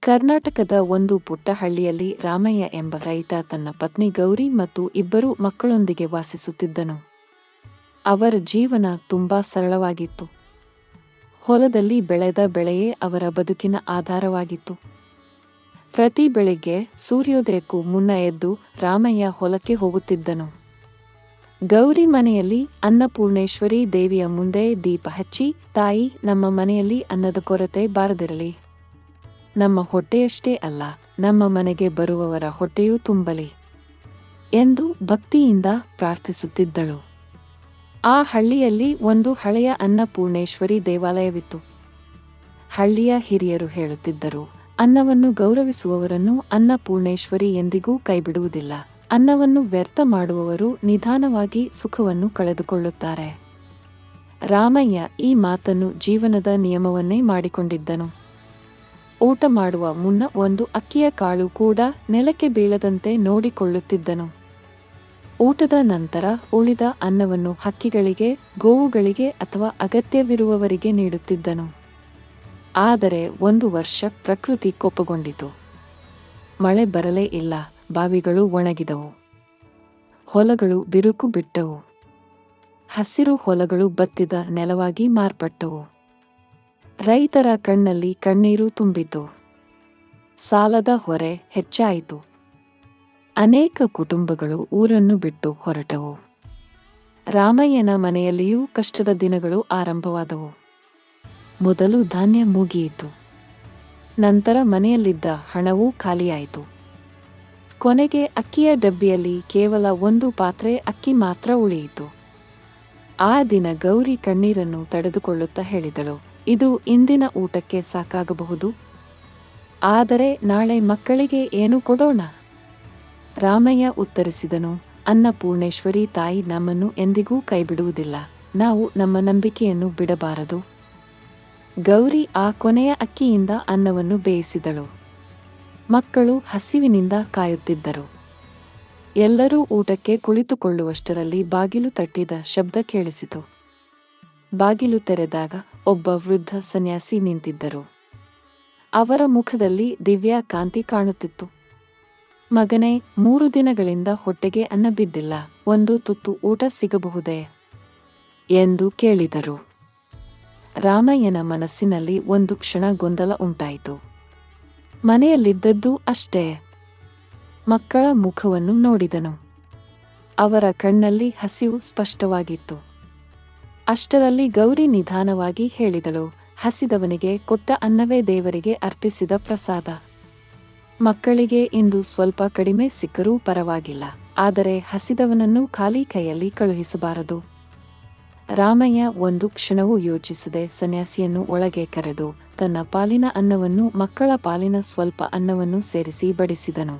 ಕರ್ನಾಟಕದ ಒಂದು ಪುಟ್ಟ ಹಳ್ಳಿಯಲ್ಲಿ ರಾಮಯ್ಯ ಎಂಬ ರೈತ ತನ್ನ ಪತ್ನಿ ಗೌರಿ ಮತ್ತು ಇಬ್ಬರು ಮಕ್ಕಳೊಂದಿಗೆ ವಾಸಿಸುತ್ತಿದ್ದನು. ಅವರ ಜೀವನ ತುಂಬಾ ಸರಳವಾಗಿತ್ತು. ಹೊಲದಲ್ಲಿ ಬೆಳೆದ ಬೆಳೆಯೇ ಅವರ ಬದುಕಿನ ಆಧಾರವಾಗಿತ್ತು. ಪ್ರತಿ ಬೆಳಿಗ್ಗೆ ಸೂರ್ಯೋದಯಕ್ಕೂ ಮುನ್ನ ಎದ್ದು ರಾಮಯ್ಯ ಹೊಲಕ್ಕೆ ಹೋಗುತ್ತಿದ್ದನು. ಗೌರಿ ಮನೆಯಲ್ಲಿ ಅನ್ನಪೂರ್ಣೇಶ್ವರಿ ದೇವಿಯ ಮುಂದೆ ದೀಪ ಹಚ್ಚಿ, ತಾಯಿ, ನಮ್ಮ ಮನೆಯಲ್ಲಿ ಅನ್ನದ ಕೊರತೆ ಬಾರದಿರಲಿ. ನಮ್ಮ ಹೊಟ್ಟೆಯಷ್ಟೇ ಅಲ್ಲ, ನಮ್ಮ ಮನೆಗೆ ಬರುವವರ ಹೊಟ್ಟೆಯೂ ತುಂಬಲಿ ಎಂದು ಭಕ್ತಿಯಿಂದ ಪ್ರಾರ್ಥಿಸುತ್ತಿದ್ದಳು. ಆ ಹಳ್ಳಿಯಲ್ಲಿ ಒಂದು ಹಳೆಯ ಅನ್ನಪೂರ್ಣೇಶ್ವರಿ ದೇವಾಲಯವಿತ್ತು. ಹಳ್ಳಿಯ ಹಿರಿಯರು ಹೇಳುತ್ತಿದ್ದರು, ಅನ್ನವನ್ನು ಗೌರವಿಸುವವರನ್ನು ಅನ್ನಪೂರ್ಣೇಶ್ವರಿ ಎಂದಿಗೂ ಕೈಬಿಡುವುದಿಲ್ಲ. ಅನ್ನವನ್ನು ವ್ಯರ್ಥ ಮಾಡುವವರು ನಿಧಾನವಾಗಿ ಸುಖವನ್ನು ಕಳೆದುಕೊಳ್ಳುತ್ತಾರೆ. ರಾಮಯ್ಯ ಈ ಮಾತನ್ನು ಜೀವನದ ನಿಯಮವನ್ನೇ ಮಾಡಿಕೊಂಡಿದ್ದನು. ಊಟ ಮಾಡುವ ಮುನ್ನ ಒಂದು ಅಕ್ಕಿಯ ಕಾಳು ಕೂಡ ನೆಲಕ್ಕೆ ಬೀಳದಂತೆ ನೋಡಿಕೊಳ್ಳುತ್ತಿದ್ದನು. ಊಟದ ನಂತರ ಉಳಿದ ಅನ್ನವನ್ನು ಹಕ್ಕಿಗಳಿಗೆ, ಗೋವುಗಳಿಗೆ ಅಥವಾ ಅಗತ್ಯವಿರುವವರಿಗೆ ನೀಡುತ್ತಿದ್ದನು. ಆದರೆ ಒಂದು ವರ್ಷ ಪ್ರಕೃತಿ ಕೋಪಗೊಂಡಿತು. ಮಳೆ ಬರಲೇ ಇಲ್ಲ. ಬಾವಿಗಳು ಒಣಗಿದವು. ಹೊಲಗಳು ಬಿರುಕು ಬಿಟ್ಟವು. ಹಸಿರು ಹೊಲಗಳು ಬತ್ತಿದ ನೆಲವಾಗಿ ಮಾರ್ಪಟ್ಟವು. ರೈತರ ಕಣ್ಣಲ್ಲಿ ಕಣ್ಣೀರು ತುಂಬಿತು. ಸಾಲದ ಹೊರೆ ಹೆಚ್ಚಾಯಿತು. ಅನೇಕ ಕುಟುಂಬಗಳು ಊರನ್ನು ಬಿಟ್ಟು ಹೊರಟವು. ರಾಮಯ್ಯನ ಮನೆಯಲ್ಲಿಯೂ ಕಷ್ಟದ ದಿನಗಳು ಆರಂಭವಾದವು. ಮೊದಲು ಧಾನ್ಯ ಮುಗಿಯಿತು. ನಂತರ ಮನೆಯಲ್ಲಿದ್ದ ಹಣವೂ ಖಾಲಿಯಾಯಿತು. ಕೊನೆಗೆ ಅಕ್ಕಿಯ ಡಬ್ಬಿಯಲ್ಲಿ ಕೇವಲ ಒಂದು ಪಾತ್ರೆ ಅಕ್ಕಿ ಮಾತ್ರ ಉಳಿಯಿತು. ಆ ದಿನ ಗೌರಿ ಕಣ್ಣೀರನ್ನು ತಡೆದುಕೊಳ್ಳುತ್ತಾ ಹೇಳಿದಳು, ಇದು ಇಂದಿನ ಊಟಕ್ಕೆ ಸಾಕಾಗಬಹುದು, ಆದರೆ ನಾಳೆ ಮಕ್ಕಳಿಗೆ ಏನು ಕೊಡೋಣ? ರಾಮಯ್ಯ ಉತ್ತರಿಸಿದನು, ಅನ್ನಪೂರ್ಣೇಶ್ವರಿ ತಾಯಿ ನಮ್ಮನ್ನು ಎಂದಿಗೂ ಕೈಬಿಡುವುದಿಲ್ಲ. ನಾವು ನಮ್ಮ ನಂಬಿಕೆಯನ್ನು ಬಿಡಬಾರದು. ಗೌರಿ ಆ ಕೊನೆಯ ಅಕ್ಕಿಯಿಂದ ಅನ್ನವನ್ನು ಬೇಯಿಸಿದಳು. ಮಕ್ಕಳು ಹಸಿವಿನಿಂದ ಕಾಯುತ್ತಿದ್ದರು. ಎಲ್ಲರೂ ಊಟಕ್ಕೆ ಕುಳಿತುಕೊಳ್ಳುವಷ್ಟರಲ್ಲಿ ಬಾಗಿಲು ತಟ್ಟಿದ ಶಬ್ದ ಕೇಳಿಸಿತು. ಬಾಗಿಲು ತೆರೆದಾಗ ಒಬ್ಬ ವೃದ್ಧ ಸನ್ಯಾಸಿ ನಿಂತಿದ್ದರು. ಅವರ ಮುಖದಲ್ಲಿ ದಿವ್ಯ ಕಾಂತಿ ಕಾಣುತ್ತಿತ್ತು. ಮಗನೇ, 3 ದಿನಗಳಿಂದ ಹೊಟ್ಟೆಗೆ ಅನ್ನ ಬಿದ್ದಿಲ್ಲ. ಒಂದು ತುತ್ತು ಊಟ ಸಿಗಬಹುದೇ ಎಂದು ಕೇಳಿದರು. ರಾಮಯ್ಯನ ಮನಸ್ಸಿನಲ್ಲಿ ಒಂದು ಕ್ಷಣ ಗೊಂದಲ ಉಂಟಾಯಿತು. ಮನೆಯಲ್ಲಿದ್ದದ್ದು ಅಷ್ಟೇ. ಮಕ್ಕಳ ಮುಖವನ್ನು ನೋಡಿದನು. ಅವರ ಕಣ್ಣಲ್ಲಿ ಹಸಿವು ಸ್ಪಷ್ಟವಾಗಿತ್ತು. ಅಷ್ಟರಲ್ಲಿ ಗೌರಿ ನಿಧಾನವಾಗಿ ಹೇಳಿದಳು, ಹಸಿದವನಿಗೆ ಕೊಟ್ಟ ಅನ್ನವೇ ದೇವರಿಗೆ ಅರ್ಪಿಸಿದ ಪ್ರಸಾದ. ಮಕ್ಕಳಿಗೆ ಇಂದು ಸ್ವಲ್ಪ ಕಡಿಮೆ ಸಿಕ್ಕರೂ ಪರವಾಗಿಲ್ಲ, ಆದರೆ ಹಸಿದವನನ್ನು ಖಾಲಿ ಕೈಯಲ್ಲಿ ಕಳುಹಿಸಬಾರದು. ರಾಮಯ್ಯ ಒಂದು ಕ್ಷಣವೂ ಯೋಚಿಸದೆ ಸನ್ಯಾಸಿಯನ್ನು ಒಳಗೆ ಕರೆದು ತನ್ನ ಪಾಲಿನ ಅನ್ನವನ್ನು ಮಕ್ಕಳ ಪಾಲಿನ ಸ್ವಲ್ಪ ಅನ್ನವನ್ನು ಸೇರಿಸಿ ಬಡಿಸಿದನು.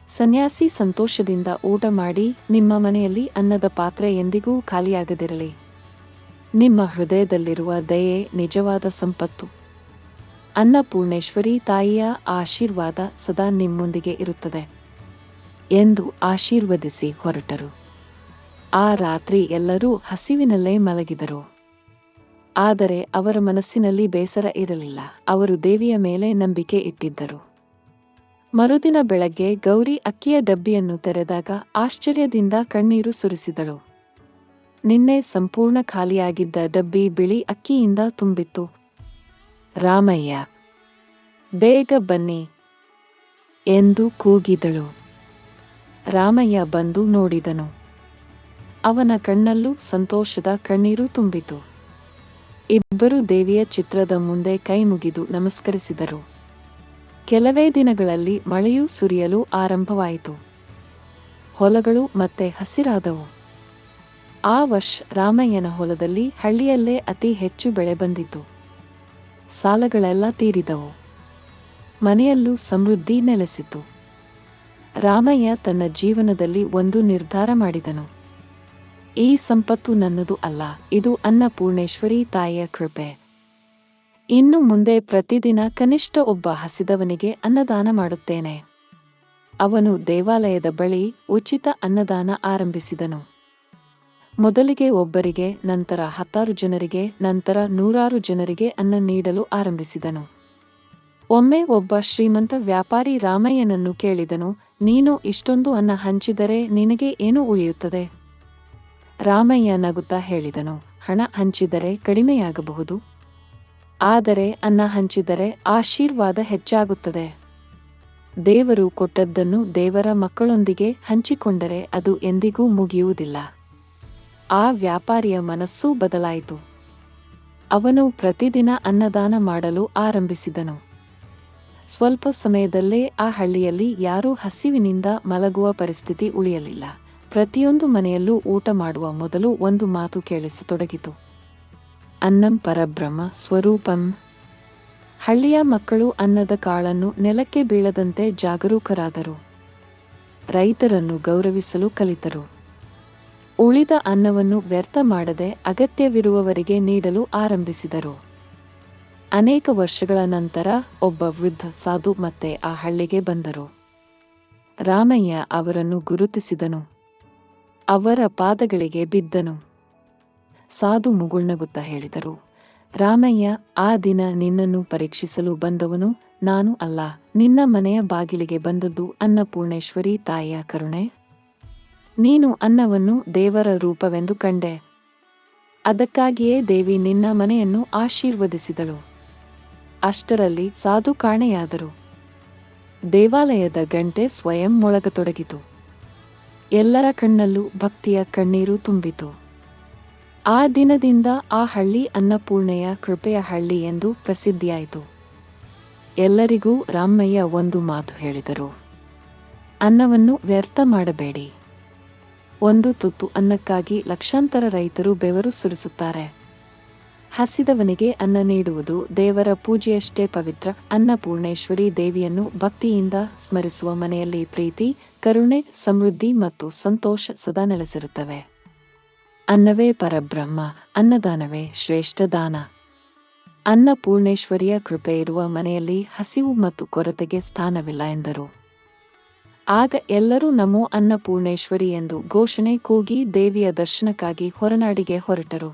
ಸನ್ಯಾಸಿ ಸಂತೋಷದಿಂದ ಊಟ ಮಾಡಿ, ನಿಮ್ಮ ಮನೆಯಲ್ಲಿ ಅನ್ನದ ಪಾತ್ರೆ ಎಂದಿಗೂ ಖಾಲಿಯಾಗದಿರಲಿ. ನಿಮ್ಮ ಹೃದಯದಲ್ಲಿರುವ ದಯೆ ನಿಜವಾದ ಸಂಪತ್ತು. ಅನ್ನಪೂರ್ಣೇಶ್ವರಿ ತಾಯಿಯ ಆಶೀರ್ವಾದ ಸದಾ ನಿಮ್ಮೊಂದಿಗೆ ಇರುತ್ತದೆ ಎಂದು ಆಶೀರ್ವದಿಸಿ ಹೊರಟರು. ಆ ರಾತ್ರಿ ಎಲ್ಲರೂ ಹಸಿವಿನಲ್ಲೇ ಮಲಗಿದರು. ಆದರೆ ಅವರ ಮನಸ್ಸಿನಲ್ಲಿ ಬೇಸರ ಇರಲಿಲ್ಲ. ಅವರು ದೇವಿಯ ಮೇಲೆ ನಂಬಿಕೆ ಇಟ್ಟಿದ್ದರು. ಮರುದಿನ ಬೆಳಗ್ಗೆ ಗೌರಿ ಅಕ್ಕಿಯ ಡಬ್ಬಿಯನ್ನು ತೆರೆದಾಗ ಆಶ್ಚರ್ಯದಿಂದ ಕಣ್ಣೀರು ಸುರಿಸಿದಳು. ನಿನ್ನೆ ಸಂಪೂರ್ಣ ಖಾಲಿಯಾಗಿದ್ದ ಡಬ್ಬಿ ಬಿಳಿ ಅಕ್ಕಿಯಿಂದ ತುಂಬಿತ್ತು. ರಾಮಯ್ಯ, ಬೇಗ ಬನ್ನಿ ಎಂದು ಕೂಗಿದಳು. ರಾಮಯ್ಯ ಬಂದು ನೋಡಿದನು. ಅವನ ಕಣ್ಣಲ್ಲೂ ಸಂತೋಷದ ಕಣ್ಣೀರು ತುಂಬಿತು. ಇಬ್ಬರು ದೇವಿಯ ಚಿತ್ರದ ಮುಂದೆ ಕೈ ಮುಗಿದು ನಮಸ್ಕರಿಸಿದರು. ಕೆಲವೇ ದಿನಗಳಲ್ಲಿ ಮಳೆಯೂ ಸುರಿಯಲು ಆರಂಭವಾಯಿತು. ಹೊಲಗಳು ಮತ್ತೆ ಹಸಿರಾದವು. ಆ ವರ್ಷ ರಾಮಯ್ಯನ ಹೊಲದಲ್ಲಿ ಹಳ್ಳಿಯಲ್ಲೇ ಅತಿ ಹೆಚ್ಚು ಬೆಳೆ ಬಂದಿತು. ಸಾಲಗಳೆಲ್ಲ ತೀರಿದವು. ಮನೆಯಲ್ಲೂ ಸಮೃದ್ಧಿ ನೆಲೆಸಿತು. ರಾಮಯ್ಯ ತನ್ನ ಜೀವನದಲ್ಲಿ ಒಂದು ನಿರ್ಧಾರ ಮಾಡಿದನು. ಈ ಸಂಪತ್ತು ನನ್ನದು ಅಲ್ಲ, ಇದು ಅನ್ನಪೂರ್ಣೇಶ್ವರಿ ತಾಯಿಯ ಕೃಪೆ. ಇನ್ನು ಮುಂದೆ ಪ್ರತಿದಿನ ಕನಿಷ್ಠ ಒಬ್ಬ ಹಸಿದವನಿಗೆ ಅನ್ನದಾನ ಮಾಡುತ್ತೇನೆ. ಅವನು ದೇವಾಲಯದ ಬಳಿ ಉಚಿತ ಅನ್ನದಾನ ಆರಂಭಿಸಿದನು. ಮೊದಲಿಗೆ ಒಬ್ಬರಿಗೆ, ನಂತರ 10 ಜನರಿಗೆ, ನಂತರ 100 ಜನರಿಗೆ ಅನ್ನ ನೀಡಲು ಆರಂಭಿಸಿದನು. ಒಮ್ಮೆ ಒಬ್ಬ ಶ್ರೀಮಂತ ವ್ಯಾಪಾರಿ ರಾಮಯ್ಯನನ್ನು ಕೇಳಿದನು, ನೀನು ಇಷ್ಟೊಂದು ಅನ್ನ ಹಂಚಿದರೆ ನಿನಗೆ ಏನು ಉಳಿಯುತ್ತದೆ? ರಾಮಯ್ಯ ನಗುತ್ತಾ ಹೇಳಿದನು, ಹಣ ಹಂಚಿದರೆ ಕಡಿಮೆಯಾಗಬಹುದು, ಆದರೆ ಅನ್ನ ಹಂಚಿದರೆ ಆಶೀರ್ವಾದ ಹೆಚ್ಚಾಗುತ್ತದೆ. ದೇವರು ಕೊಟ್ಟದ್ದನ್ನು ದೇವರ ಮಕ್ಕಳೊಂದಿಗೆ ಹಂಚಿಕೊಂಡರೆ ಅದು ಎಂದಿಗೂ ಮುಗಿಯುವುದಿಲ್ಲ. ಆ ವ್ಯಾಪಾರಿಯ ಮನಸ್ಸೂ ಬದಲಾಯಿತು. ಅವನು ಪ್ರತಿದಿನ ಅನ್ನದಾನ ಮಾಡಲು ಆರಂಭಿಸಿದನು. ಸ್ವಲ್ಪ ಸಮಯದಲ್ಲೇ ಆ ಹಳ್ಳಿಯಲ್ಲಿ ಯಾರೂ ಹಸಿವಿನಿಂದ ಮಲಗುವ ಪರಿಸ್ಥಿತಿ ಉಳಿಯಲಿಲ್ಲ. ಪ್ರತಿಯೊಂದು ಮನೆಯಲ್ಲೂ ಊಟ ಮಾಡುವ ಮೊದಲು ಒಂದು ಮಾತು ಕೇಳಿಸತೊಡಗಿತು, ಅನ್ನಂ ಪರಬ್ರಹ್ಮ ಸ್ವರೂಪಂ. ಹಳ್ಳಿಯ ಮಕ್ಕಳು ಅನ್ನದ ಕಾಳನ್ನು ನೆಲಕ್ಕೆ ಬೀಳದಂತೆ ಜಾಗರೂಕರಾದರು. ರೈತರನ್ನು ಗೌರವಿಸಲು ಕಲಿತರು. ಉಳಿದ ಅನ್ನವನ್ನು ವ್ಯರ್ಥ ಮಾಡದೆ ಅಗತ್ಯವಿರುವವರಿಗೆ ನೀಡಲು ಆರಂಭಿಸಿದರು. ಅನೇಕ ವರ್ಷಗಳ ನಂತರ ಒಬ್ಬ ವೃದ್ಧ ಸಾಧು ಮತ್ತೆ ಆ ಹಳ್ಳಿಗೆ ಬಂದರು. ರಾಮಯ್ಯ ಅವರನ್ನು ಗುರುತಿಸಿದನು. ಅವರ ಪಾದಗಳಿಗೆ ಬಿದ್ದನು. ಸಾಧು ಮುಗುಳ್ನಗುತ್ತಾ ಹೇಳಿದರು, ರಾಮಯ್ಯ, ಆ ದಿನ ನಿನ್ನನ್ನು ಪರೀಕ್ಷಿಸಲು ಬಂದವನು ನಾನು ಅಲ್ಲ. ನಿನ್ನ ಮನೆಯ ಬಾಗಿಲಿಗೆ ಬಂದದ್ದು ಅನ್ನಪೂರ್ಣೇಶ್ವರಿ ತಾಯಿಯ ಕರುಣೆ. ನೀನು ಅನ್ನವನ್ನು ದೇವರ ರೂಪವೆಂದು ಕಂಡೆ. ಅದಕ್ಕಾಗಿಯೇ ದೇವಿ ನಿನ್ನ ಮನೆಯನ್ನು ಆಶೀರ್ವದಿಸಿದಳು. ಅಷ್ಟರಲ್ಲಿ ಸಾಧು ಕಾಣೆಯಾದರು. ದೇವಾಲಯದ ಗಂಟೆ ಸ್ವಯಂ ಮೊಳಗತೊಡಗಿತು. ಎಲ್ಲರ ಕಣ್ಣಲ್ಲೂ ಭಕ್ತಿಯ ಕಣ್ಣೀರು ತುಂಬಿತು. ಆ ದಿನದಿಂದ ಆ ಹಳ್ಳಿ ಅನ್ನಪೂರ್ಣೆಯ ಕೃಪೆಯ ಹಳ್ಳಿ ಎಂದು ಪ್ರಸಿದ್ಧಿಯಾಯಿತು. ಎಲ್ಲರಿಗೂ ರಾಮಯ್ಯ ಒಂದು ಮಾತು ಹೇಳಿದರು, ಅನ್ನವನ್ನು ವ್ಯರ್ಥ ಮಾಡಬೇಡಿ. ಒಂದು ತುತ್ತು ಅನ್ನಕ್ಕಾಗಿ ಲಕ್ಷಾಂತರ ರೈತರು ಬೆವರು ಸುರಿಸುತ್ತಾರೆ. ಹಸಿದವನಿಗೆ ಅನ್ನ ನೀಡುವುದು ದೇವರ ಪೂಜೆಯಷ್ಟೇ ಪವಿತ್ರ. ಅನ್ನಪೂರ್ಣೇಶ್ವರಿ ದೇವಿಯನ್ನು ಭಕ್ತಿಯಿಂದ ಸ್ಮರಿಸುವ ಮನೆಯಲ್ಲಿ ಪ್ರೀತಿ, ಕರುಣೆ, ಸಮೃದ್ಧಿ ಮತ್ತು ಸಂತೋಷ ಸದಾ ನೆಲೆಸಿರುತ್ತವೆ. ಅನ್ನವೇ ಪರಬ್ರಹ್ಮ, ಅನ್ನದಾನವೇ ಶ್ರೇಷ್ಠ ದಾನ. ಅನ್ನಪೂರ್ಣೇಶ್ವರಿಯ ಕೃಪೆ ಇರುವ ಮನೆಯಲ್ಲಿ ಹಸಿವು ಮತ್ತು ಕೊರತೆಗೆ ಸ್ಥಾನವಿಲ್ಲ ಎಂದರು. ಆಗ ಎಲ್ಲರೂ ನಮೋ ಅನ್ನಪೂರ್ಣೇಶ್ವರಿ ಎಂದು ಘೋಷಣೆ ಕೂಗಿ ದೇವಿಯ ದರ್ಶನಕ್ಕಾಗಿ ಹೊರನಾಡಿಗೆ ಹೊರಟರು.